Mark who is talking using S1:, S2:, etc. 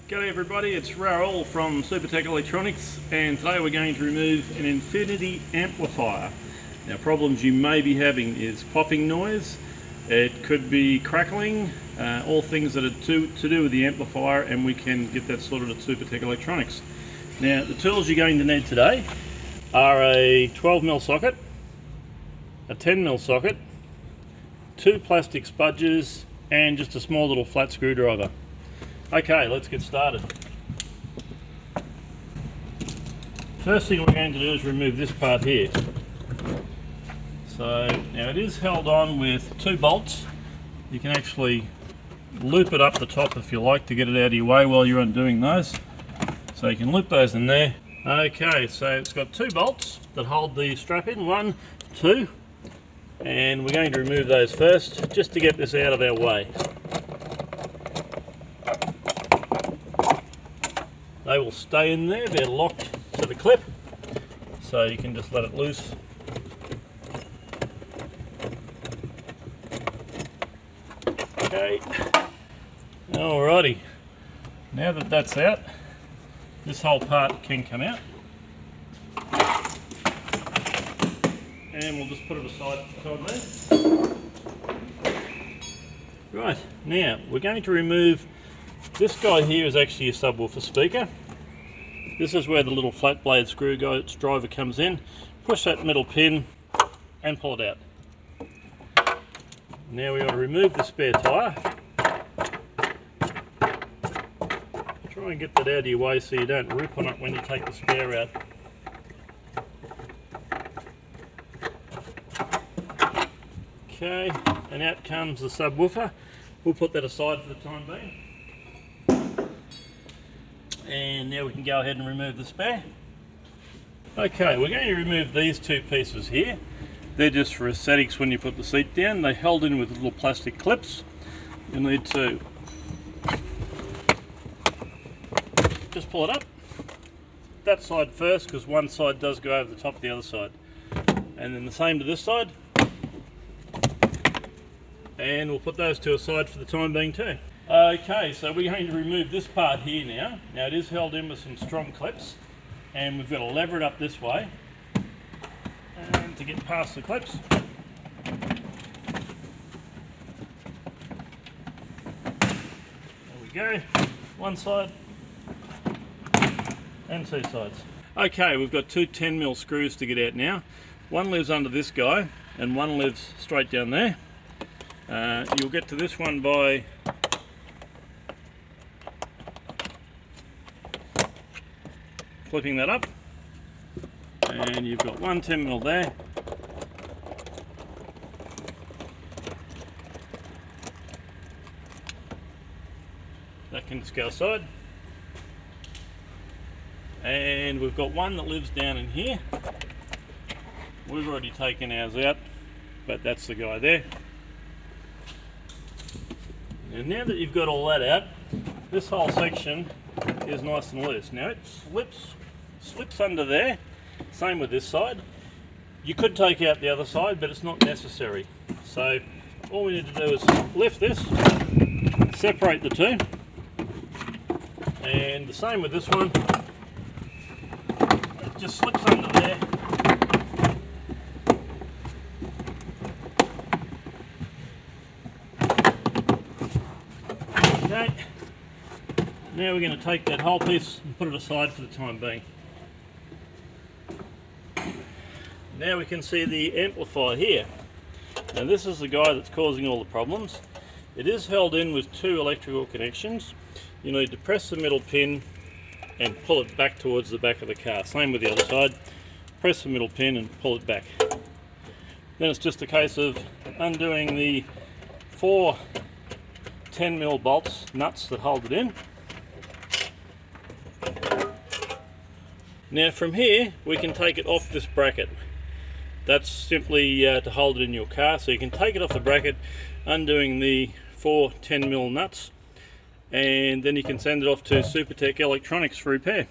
S1: G'day everybody, it's Arundel from Supertech Electronics, and today we're going to remove an Infiniti amplifier. Now, problems you may be having is popping noise, it could be crackling, all things that are to do with the amplifier, and we can get that sorted at Supertech Electronics. Now, the tools you're going to need today are a 12mm socket, a 10mm socket, 2 plastic spudges, and just a small little flat screwdriver. Okay, let's get started. First thing we're going to do is remove this part here. So now it is held on with 2 bolts. You can actually loop it up the top if you like to get it out of your way while you're undoing those. So you can loop those in there. Okay, so it's got 2 bolts that hold the strap in, 1, 2, and we're going to remove those first just to get this out of our way. They will stay in there, they're locked to the clip, so you can just let it loose. Okay, alrighty, now that that's out, this whole part can come out. And we'll just put it aside for the time there. Right, now we're going to remove this guy here is actually a subwoofer speaker. This is where the little flat blade screwdriver comes in. Push that middle pin and pull it out. Now we want to remove the spare tyre. Try and get that out of your way so you don't rip on it when you take the spare out. Okay, and out comes the subwoofer. We'll put that aside for the time being. And now we can go ahead and remove the spare. Okay, we're going to remove these 2 pieces here. They're just for aesthetics when you put the seat down. They're held in with little plastic clips. You'll need to just pull it up. That side first, because one side does go over the top of the other side. And then the same to this side. And we'll put those 2 aside for the time being too. Okay, so we're going to remove this part here now. Now it is held in with some strong clips, and we've got to lever it up this way and to get past the clips. There we go, one side and 2 sides. Okay, we've got 2 10mm screws to get out now. One lives under this guy and one lives straight down there. You'll get to this one by flipping that up, and you've got 1 10mm there. That can just go aside. And we've got one that lives down in here. We've already taken ours out, but that's the guy there. And now that you've got all that out, this whole section is nice and loose. Now it slips under there, same with this side. You could take out the other side, but it's not necessary. So all we need to do is lift this, separate the 2, and the same with this one. It just slips under there. Okay. Now we're going to take that whole piece and put it aside for the time being. Now we can see the amplifier here. Now this is the guy that's causing all the problems. It is held in with 2 electrical connections. You need to press the middle pin and pull it back towards the back of the car. Same with the other side. Press the middle pin and pull it back. Then it's just a case of undoing the 4 10mm bolts, nuts that hold it in. Now from here we can take it off this bracket. That's simply to hold it in your car, so you can take it off the bracket, undoing the 4 10mm nuts, and then you can send it off to Supertech Electronics for repair.